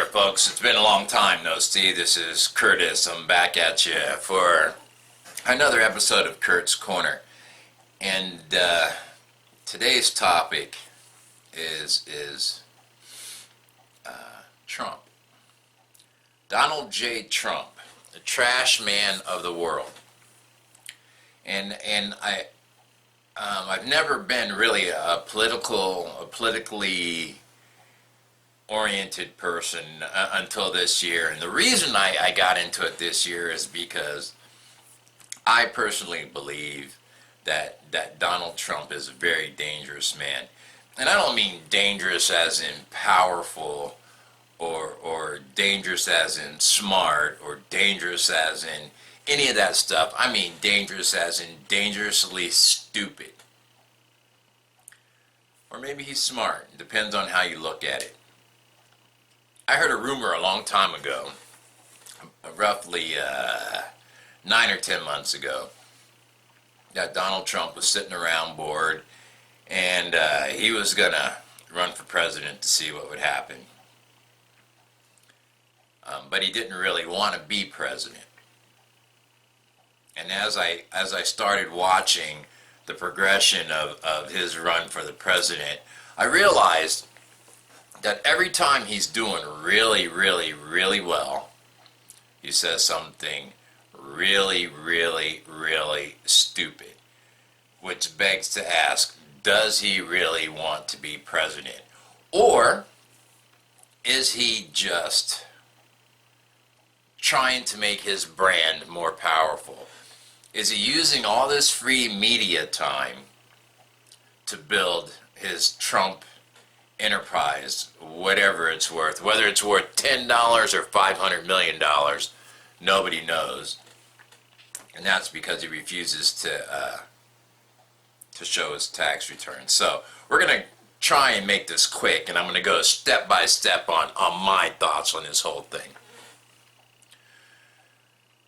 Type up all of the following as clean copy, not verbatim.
there, folks. It's been a long time, no see. This is Curtis. I'm back at you for another episode of Kurt's Corner. And today's topic is Trump. Donald J. Trump, the trash man of the world. And I've never been really a politically oriented person until this year, and the reason I got into it this year is because I personally believe that Donald Trump is a very dangerous man. And I don't mean dangerous as in powerful or dangerous as in smart or dangerous as in any of that stuff. I mean dangerous as in dangerously stupid. Or maybe he's smart. It depends on how you look at it. I heard a rumor a long time ago, roughly 9 or 10 months ago, that Donald Trump was sitting around bored and he was going to run for president to see what would happen. But he didn't really want to be president. And as I started watching the progression of his run for the president, I realized that every time he's doing really, really, really well, he says something really, really, really stupid, which begs to ask, does he really want to be president? Or is he just trying to make his brand more powerful? Is he using all this free media time to build his Trump enterprise, whatever it's worth, whether it's worth $10 or $500 million, nobody knows. And that's because he refuses to show his tax return. So we're going to try and make this quick, and I'm going to go step by step on my thoughts on this whole thing.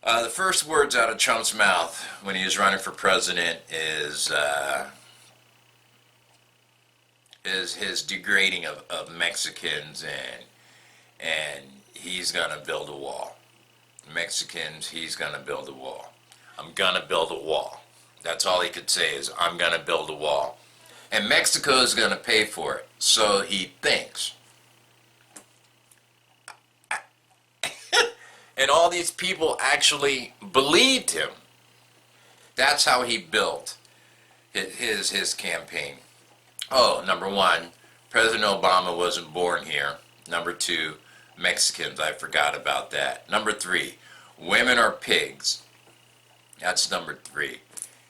The first words out of Trump's mouth when he was running for president is his degrading of Mexicans, and he's gonna build a wall. Mexicans, he's gonna build a wall. I'm gonna build a wall. That's all he could say is, I'm gonna build a wall. And Mexico is gonna pay for it, so he thinks. And all these people actually believed him. That's how he built his campaign. Oh, number one, President Obama wasn't born here. Number two, Mexicans, I forgot about that. Number three, women are pigs. That's number three.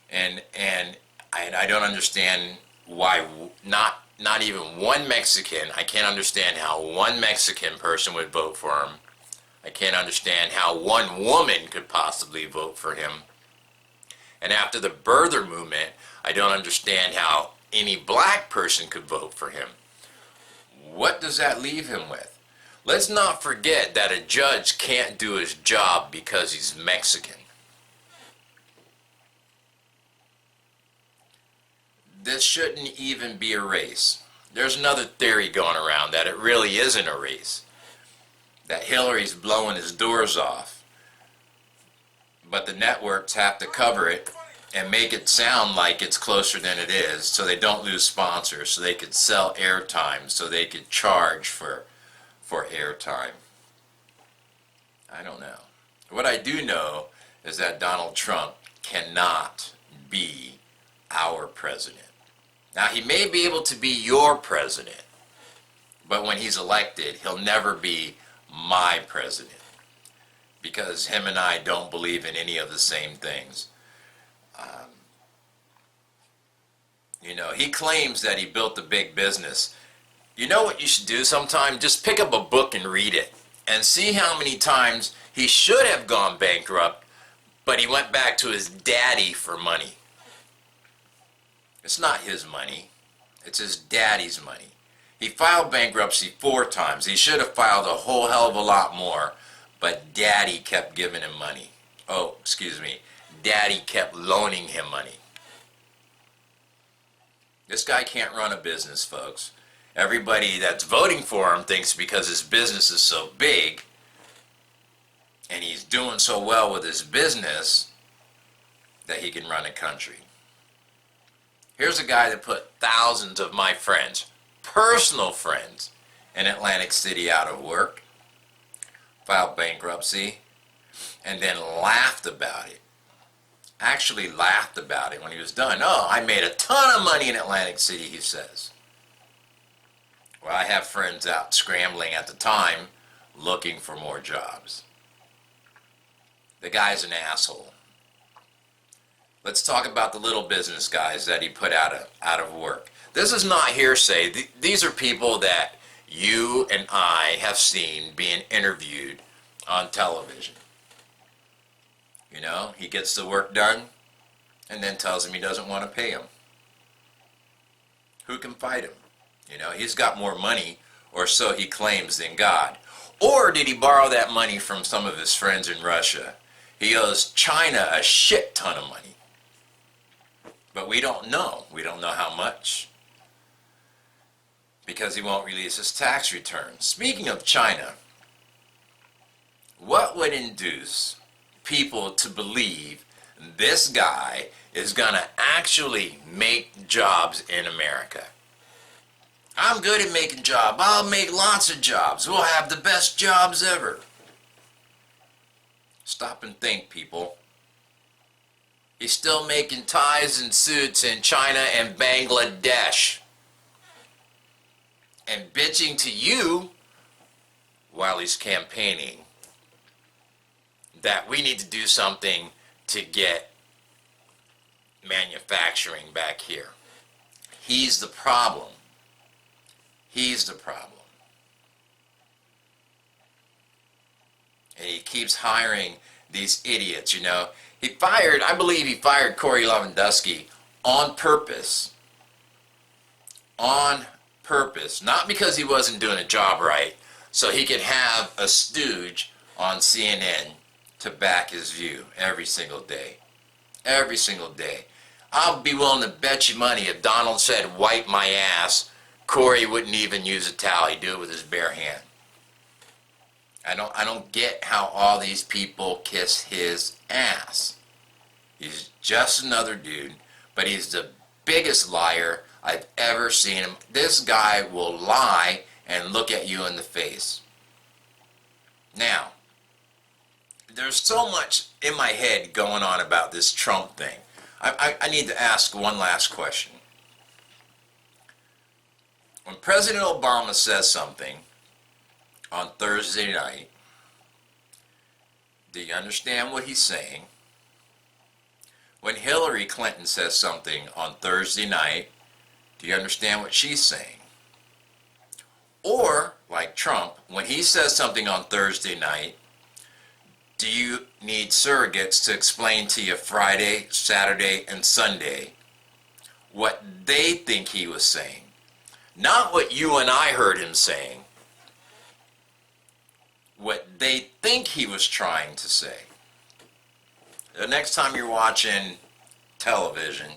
And I don't understand why not even one Mexican, I can't understand how one Mexican person would vote for him. I can't understand how one woman could possibly vote for him. And after the birther movement, I don't understand how any black person could vote for him. What does that leave him with? Let's not forget that a judge can't do his job because he's Mexican. This shouldn't even be a race. There's another theory going around that it really isn't a race. That Hillary's blowing his doors off. But the networks have to cover it and make it sound like it's closer than it is, so they don't lose sponsors, so they could sell airtime, so they could charge for airtime. I don't know. What I do know is that Donald Trump cannot be our president. Now, he may be able to be your president, but when he's elected, he'll never be my president, because him and I don't believe in any of the same things. He claims that he built a big business. You know what you should do sometime? Just pick up a book and read it and see how many times he should have gone bankrupt, but he went back to his daddy for money. It's not his money. It's his daddy's money. He filed bankruptcy 4 times. He should have filed a whole hell of a lot more, but daddy kept giving him money. Oh, excuse me. Daddy kept loaning him money. This guy can't run a business, folks. Everybody that's voting for him thinks because his business is so big and he's doing so well with his business that he can run a country. Here's a guy that put thousands of my friends, personal friends, in Atlantic City out of work, filed bankruptcy, and then laughed about it. Actually laughed about it when he was done. Oh, I made a ton of money in Atlantic City, he says. Well, I have friends out scrambling at the time looking for more jobs. The guy's an asshole. Let's talk about the little business guys that he put out of work. This is not hearsay. These are people that you and I have seen being interviewed on television. You know, he gets the work done and then tells him he doesn't want to pay him. Who can fight him? You know, he's got more money, or so he claims, than God. Or did he borrow that money from some of his friends in Russia? He owes China a shit ton of money. But we don't know. We don't know how much, because he won't release his tax returns. Speaking of China, what would induce people to believe this guy is going to actually make jobs in America? I'm good at making jobs. I'll make lots of jobs. We'll have the best jobs ever. Stop and think, people. He's still making ties and suits in China and Bangladesh, and bitching to you while he's campaigning that we need to do something to get manufacturing back here. He's the problem. He's the problem. And he keeps hiring these idiots, you know. I believe he fired Corey Lewandowski on purpose. On purpose. Not because he wasn't doing a job right, so he could have a stooge on CNN to back his view every single day. Every single day. I'll be willing to bet you money if Donald said, "Wipe my ass," Corey wouldn't even use a towel. He'd do it with his bare hand. I don't get how all these people kiss his ass. He's just another dude, but he's the biggest liar I've ever seen him. This guy will lie and look at you in the face. Now, there's so much in my head going on about this Trump thing. I need to ask one last question. When President Obama says something on Thursday night, do you understand what he's saying? When Hillary Clinton says something on Thursday night, do you understand what she's saying? Or, like Trump, when he says something on Thursday night, do you need surrogates to explain to you Friday, Saturday, and Sunday what they think he was saying? Not what you and I heard him saying. What they think he was trying to say. The next time you're watching television,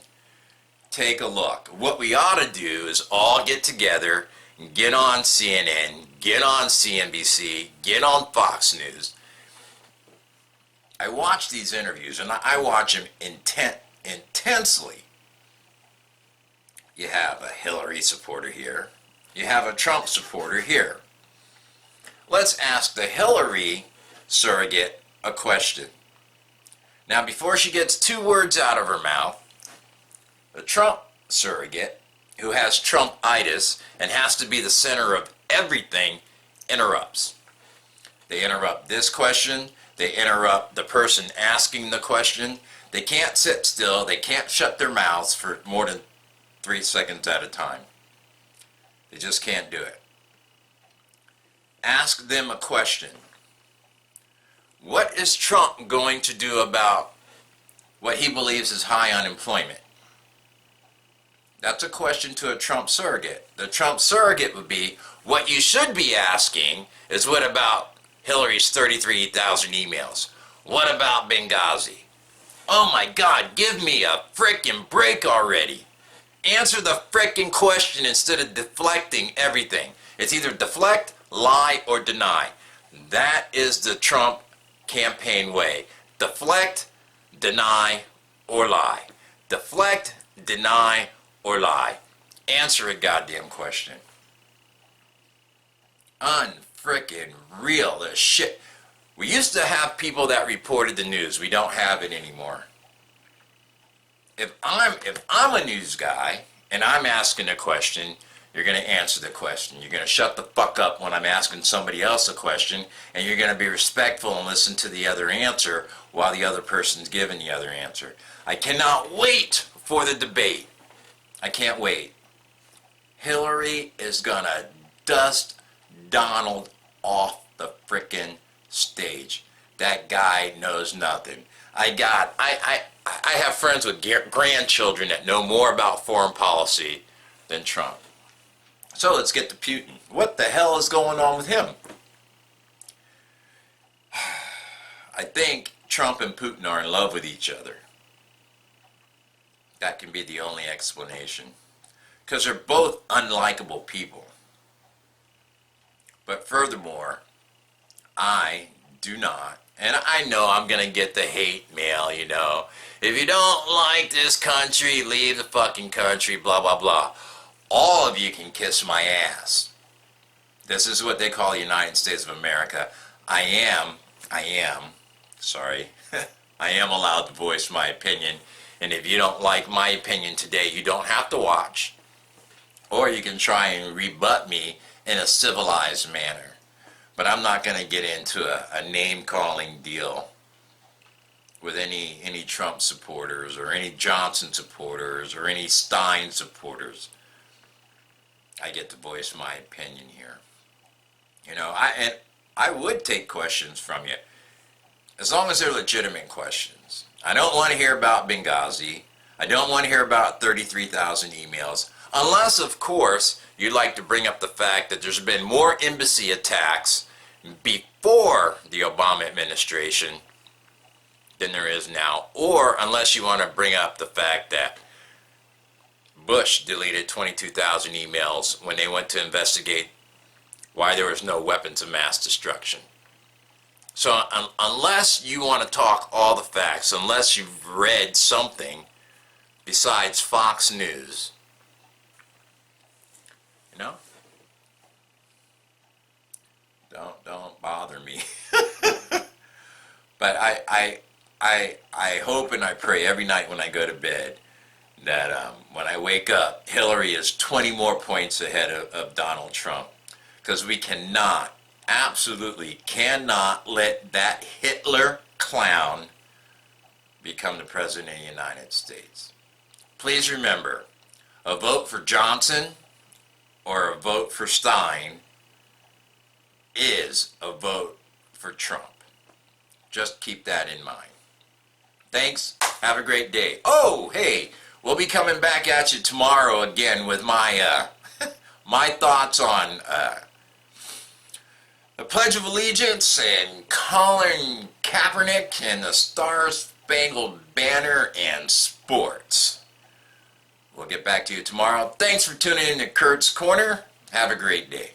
take a look. What we ought to do is all get together, get on CNN, get on CNBC, get on Fox News. I watch these interviews, and I watch them intensely. You have a Hillary supporter here. You have a Trump supporter here. Let's ask the Hillary surrogate a question. Now, before she gets 2 words out of her mouth, the Trump surrogate, who has Trump-itis and has to be the center of everything, interrupts. They interrupt this question. They interrupt the person asking the question. They can't sit still. They can't shut their mouths for more than 3 seconds at a time. They just can't do it. Ask them a question. What is Trump going to do about what he believes is high unemployment? That's a question to a Trump surrogate. The Trump surrogate would be, what you should be asking is, what about Hillary's 33,000 emails? What about Benghazi? Oh my God, give me a frickin' break already. Answer the frickin' question instead of deflecting everything. It's either deflect, lie, or deny. That is the Trump campaign way. Deflect, deny, or lie. Deflect, deny, or lie. Answer a goddamn question. Unfrickin' real. The shit. We used to have people that reported the news. We don't have it anymore. If I'm a news guy and I'm asking a question, you're going to answer the question. You're going to shut the fuck up when I'm asking somebody else a question, and you're going to be respectful and listen to the other answer while the other person's giving the other answer. I cannot wait for the debate. I can't wait. Hillary is going to dust Donald off the frickin' stage. That guy knows nothing. I have friends with grandchildren that know more about foreign policy than Trump. So let's get to Putin. What the hell is going on with him? I think Trump and Putin are in love with each other. That can be the only explanation. Because they're both unlikable people. But furthermore, I do not, and I know I'm going to get the hate mail, you know. If you don't like this country, leave the fucking country, blah, blah, blah. All of you can kiss my ass. This is what they call the United States of America. I am allowed to voice my opinion. And if you don't like my opinion today, you don't have to watch. Or you can try and rebut me in a civilized manner. But I'm not going to get into a name-calling deal with any Trump supporters or any Johnson supporters or any Stein supporters. I get to voice my opinion here. You know, I would take questions from you, as long as they're legitimate questions. I don't want to hear about Benghazi. I don't want to hear about 33,000 emails. Unless, of course, you'd like to bring up the fact that there's been more embassy attacks before the Obama administration than there is now. Or unless you want to bring up the fact that Bush deleted 22,000 emails when they went to investigate why there was no weapons of mass destruction. So unless you want to talk all the facts, unless you've read something besides Fox News, you know, don't bother me. But I hope and I pray every night when I go to bed that when I wake up, Hillary is 20 more points ahead of Donald Trump. Because we cannot, absolutely cannot let that Hitler clown become the President of the United States. Please remember, a vote for Johnson or a vote for Stein is a vote for Trump. Just keep that in mind. Thanks. Have a great day. Oh, hey, we'll be coming back at you tomorrow again with my my thoughts on the Pledge of Allegiance and Colin Kaepernick and the Star-Spangled Banner and sports. We'll get back to you tomorrow. Thanks for tuning in to Kurt's Corner. Have a great day.